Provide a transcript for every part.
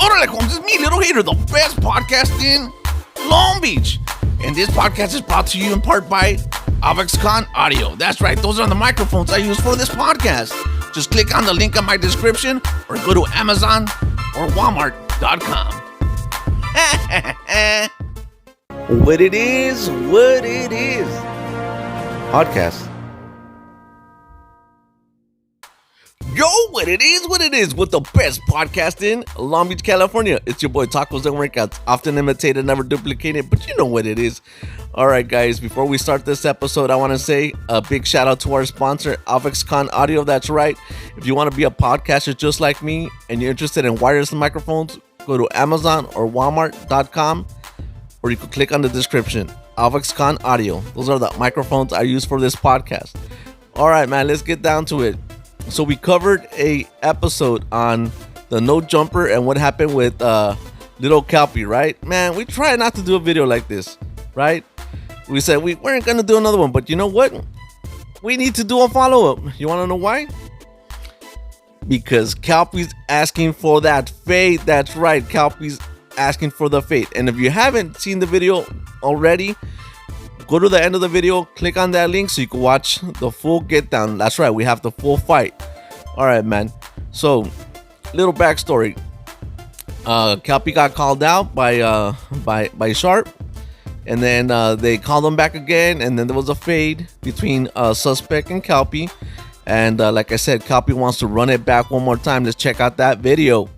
Orale, Holmes, it's me, Little Hater, the best podcast in Long Beach. And this podcast is brought to you in part by Avoxcon Audio. That's right, those are the microphones I use for this podcast. Just click on the link in my description or go to Amazon or Walmart.com. What it is. Podcast. Yo, what it is with the best podcast in Long Beach, California. It's your boy Tacos and Workouts, often imitated, never duplicated, but you know what it is. All right, guys, before we start this episode, I want to say a big shout out to our sponsor, Avoxcon Audio. That's right. If you want to be a podcaster just like me and you're interested in wireless microphones, go to Amazon or Walmart.com, or you can click on the description. Avoxcon Audio. Those are the microphones I use for this podcast. All right, man, let's get down to it. So we covered a episode on the no jumper and what happened with Lil Kelpy, right? Man, we try not to do a video like this, right? We said we weren't going to do another one, but you know what? We need to do a follow-up. You want to know why? Because Kelpy's asking for that fade. That's right, Kelpy's asking for the fade. And if you haven't seen the video already, go to the end of the video, click on that link so you can watch the full get down. That's right, we have the full fight. All right, man. So, little backstory. Kelpy got called out by Sharp, and then they called him back again, and then there was a fade between Suspect and Kelpy. And like I said, Kelpy wants to run it back one more time. Let's check out that video.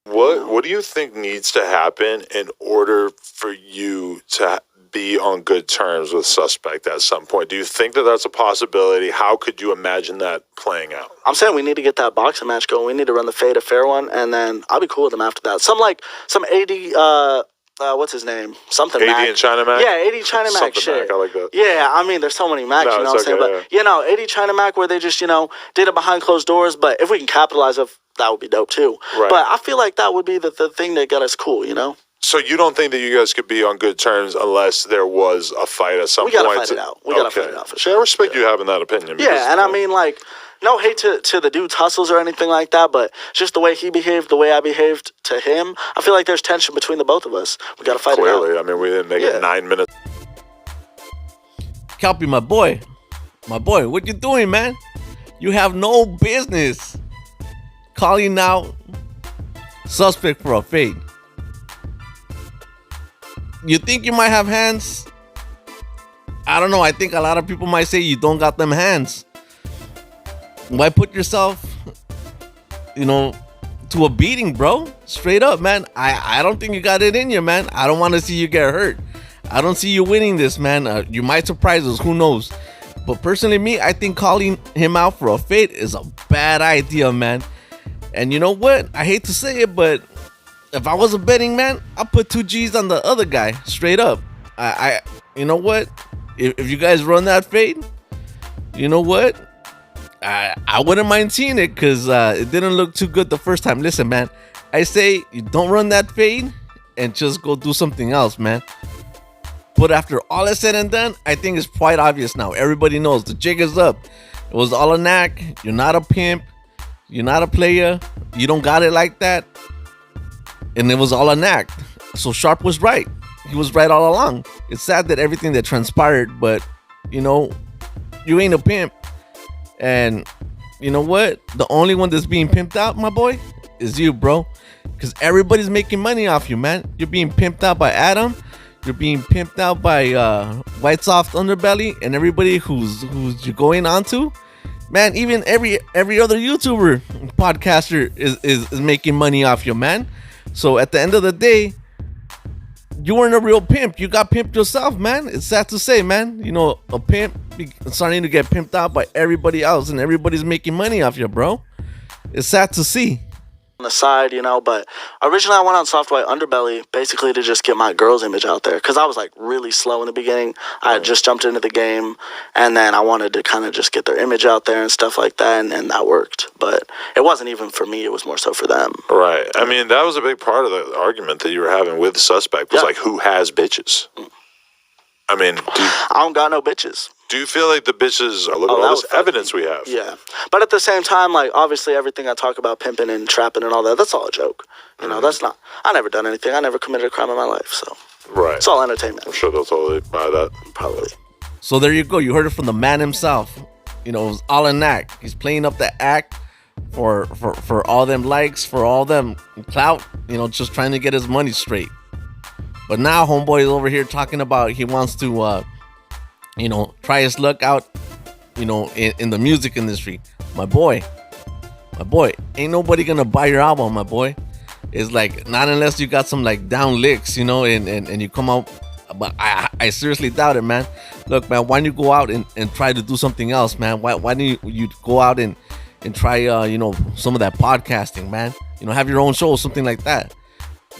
What do you think needs to happen in order for you to be on good terms with Suspect at some point? Do you think that that's a possibility? How could you imagine that playing out? I'm saying we need to get that boxing match going. We need to run the fade, a fair one, and then I'll be cool with them after that. Some AD, what's his name? Something AD Mac. and China Mac? Yeah, AD China Mac Something shit. Mac, I like that. Yeah, I mean, there's so many Macs, you know what I'm saying? Okay, but, you know, AD China Mac where they just, you know, did it behind closed doors, but if we can capitalize off, that would be dope too. Right. But I feel like that would be the thing that got us cool, you know? So you don't think that you guys could be on good terms unless there was a fight at some point? We gotta fight it out. We gotta fight it out for sure. I respect you having that opinion. Yeah, and I mean, like, no hate to the dude's hustles or anything like that, but just the way he behaved, the way I behaved to him, I feel like there's tension between the both of us. We gotta fight it out. Clearly, I mean, we didn't make it 9 minutes. Kelpy, my boy, what you doing, man? You have no business calling out Suspect for a fade. You think you might have hands? I don't know. I think a lot of people might say you don't got them hands. Why put yourself, to a beating, bro? Straight up, man. I don't think you got it in you, man. I don't want to see you get hurt. I don't see you winning this, man. You might surprise us. Who knows? But personally, me, I think calling him out for a fade is a bad idea, man. And you know what? I hate to say it, but if I was a betting man, I'd put 2 G's on the other guy, straight up. You know what? If you guys run that fade, you know what? I wouldn't mind seeing it because it didn't look too good the first time. Listen, man, I say you don't run that fade and just go do something else, man. But after all is said and done, I think it's quite obvious now. Everybody knows the jig is up. It was all a knack. You're not a pimp. You're not a player. You don't got it like that. And it was all an act. So Sharp was right. He was right all along. It's sad that everything that transpired, but, you ain't a pimp. And you know what? The only one that's being pimped out, my boy, is you, bro. Because everybody's making money off you, man. You're being pimped out by Adam. You're being pimped out by White Soft Underbelly and everybody who's you're going on to. Man, even every other YouTuber, podcaster is making money off you, man. So at the end of the day, you weren't a real pimp. You got pimped yourself, man. It's sad to say, man. A pimp starting to get pimped out by everybody else, and everybody's making money off you, bro. It's sad to see. On the side, but originally I went on Soft White Underbelly basically to just get my girl's image out there because I was like really slow in the beginning. I had just jumped into the game, and then I wanted to kind of just get their image out there and stuff like that, and that worked. But it wasn't even for me; it was more so for them. Right. I mean, that was a big part of the argument that you were having with Suspect was like, who has bitches? I mean, I don't got no bitches. do you feel like the bitches are, look at that all was this fucking- evidence we have? Yeah. But at the same time, like, obviously everything I talk about pimping and trapping and all that, that's all a joke. You know, that's not, I never done anything. I never committed a crime in my life, so. Right. It's all entertainment. I'm sure they'll totally buy that. Probably. So there you go. You heard it from the man himself. You know, it was all an act. He's playing up the act for all them likes, for all them clout, you know, just trying to get his money straight. But now homeboy is over here talking about he wants to, you know, try his luck out, you know, in the music industry. My boy, ain't nobody gonna buy your album, my boy. It's like, not unless you got some like down licks, you know, and you come out. But I seriously doubt it, man. Look, man, why don't you go out and try to do something else, man? Why don't you go out and try, you know, some of that podcasting, man? You know, have your own show, something like that.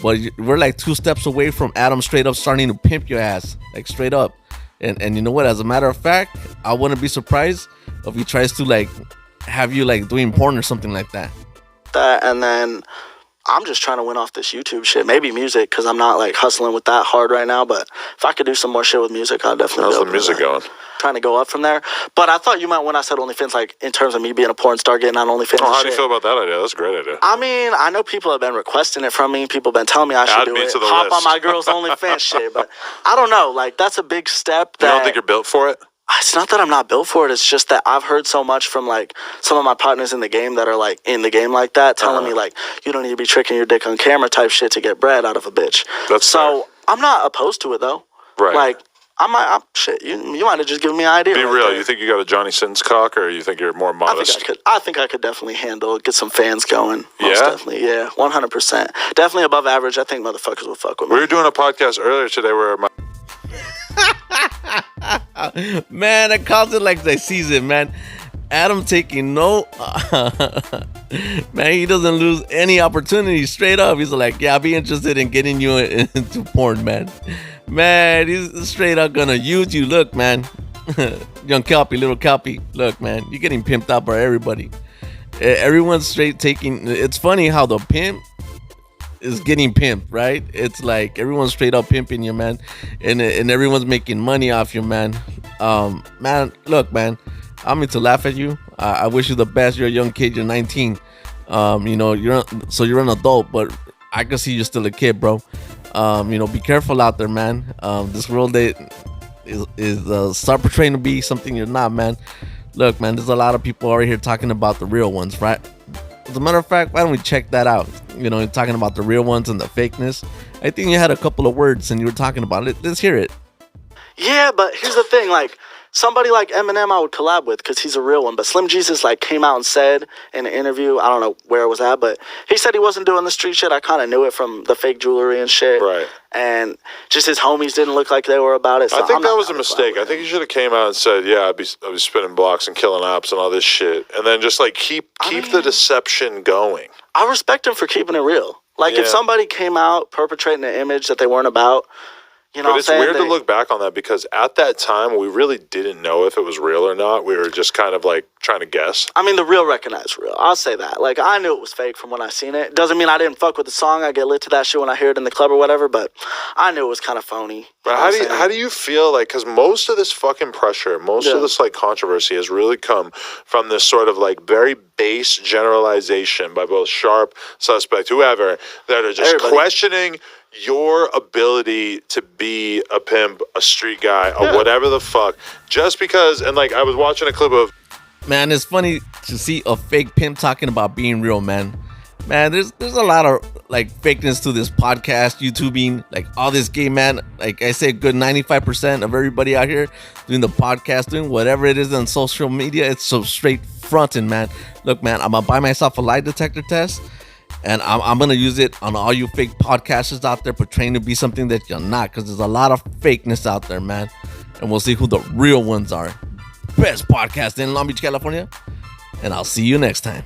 But we're like 2 steps away from Adam straight up starting to pimp your ass, like straight up. And you know what? As a matter of fact, I wouldn't be surprised if he tries to like have you like doing porn or something like that. And then I'm just trying to win off this YouTube shit. Maybe music, because I'm not like hustling with that hard right now. But if I could do some more shit with music, I'd definitely. How's the music going? Trying to go up from there. But I thought you meant when I said OnlyFans, like in terms of me being a porn star getting on OnlyFans. Oh, how do you feel about that idea? That's a great idea. I mean, I know people have been requesting it from me. People have been telling me I should Add do me it. to the Hop list. on my girl's OnlyFans shit. But I don't know. Like, that's a big step. You don't think you're built for it? It's not that I'm not built for it. It's just that I've heard so much from like some of my partners in the game that are like in the game like that, telling me like, you don't need to be tricking your dick on camera type shit to get bread out of a bitch. That's so fair. I'm not opposed to it though. Right. Like shit. You might have just given me an idea. Be right real. there. You think you got a Johnny Sins cock, or you think you're more modest? I think I could definitely handle it, get some fans going. Most Yeah? definitely. Yeah, 100%. Definitely above average. I think motherfuckers will fuck with me. We were doing a podcast earlier today where my Man, I called it like they sees it, man. Adam taking no man, he doesn't lose any opportunity. Straight up, he's like, yeah, I'll be interested in getting you into porn, man. Man, he's straight up gonna use you. Look, man. Young Kelpy, little Kelpy. Look, man, you're getting pimped out by everybody. Everyone's straight taking. It's funny how the pimp is getting pimped, right? It's like everyone's straight up pimping you, man, and everyone's making money off you, man. Man, look, man, I'm into laugh at you. I wish you the best. You're a young kid. You're 19. You know, you're an adult, but I can see you're still a kid, bro. You know, be careful out there, man. This world is start portraying to be something you're not, man. Look, man, there's a lot of people over here talking about the real ones, right? As a matter of fact, why don't we check that out? You know, talking about the real ones and the fakeness. I think you had a couple of words and you were talking about it. Let's hear it. Yeah, but here's the thing, like, somebody like Eminem I would collab with because he's a real one. But Slim Jesus, like, came out and said in an interview, I don't know where it was at, but he said he wasn't doing the street shit. I kind of knew it from the fake jewelry and shit. Right. And just his homies didn't look like they were about it. So I think I'm that not was a gonna collab mistake. with I think him. you should have came out and said, "Yeah, I'd be spinning blocks and killing ops and all this shit," and then just like keep the deception going. I respect him for keeping it real. Like, Yeah. if somebody came out perpetrating an image that they weren't about, you know But what I'm it's saying? weird to look back on that because at that time we really didn't know if it was real or not. We were just kind of like trying to guess. I mean, the real recognized real. I'll say that. Like, I knew it was fake from when I seen it. Doesn't mean I didn't fuck with the song. I get lit to that shit when I hear it in the club or whatever, but I knew it was kind of phony. But how do you feel like, because most of this fucking pressure, most of this like controversy has really come from this sort of like very base generalization by both Sharp, Suspect, whoever, that are just Everybody. questioning your ability to be a pimp, a street guy, or whatever the fuck, just because. And like, I was watching a clip of, Man, it's funny to see a fake pimp talking about being real, man. Man, there's a lot of like fakeness to this podcast, YouTubing, like all this game, man. Like I said, good 95% of everybody out here doing the podcast, doing whatever it is on social media, it's so straight fronting, man. Look, man, I'm gonna buy myself a lie detector test, and I'm gonna use it on all you fake podcasters out there portraying to be something that you're not, because there's a lot of fakeness out there, man. And we'll see who the real ones are. Best podcast in Long Beach, California, and I'll see you next time.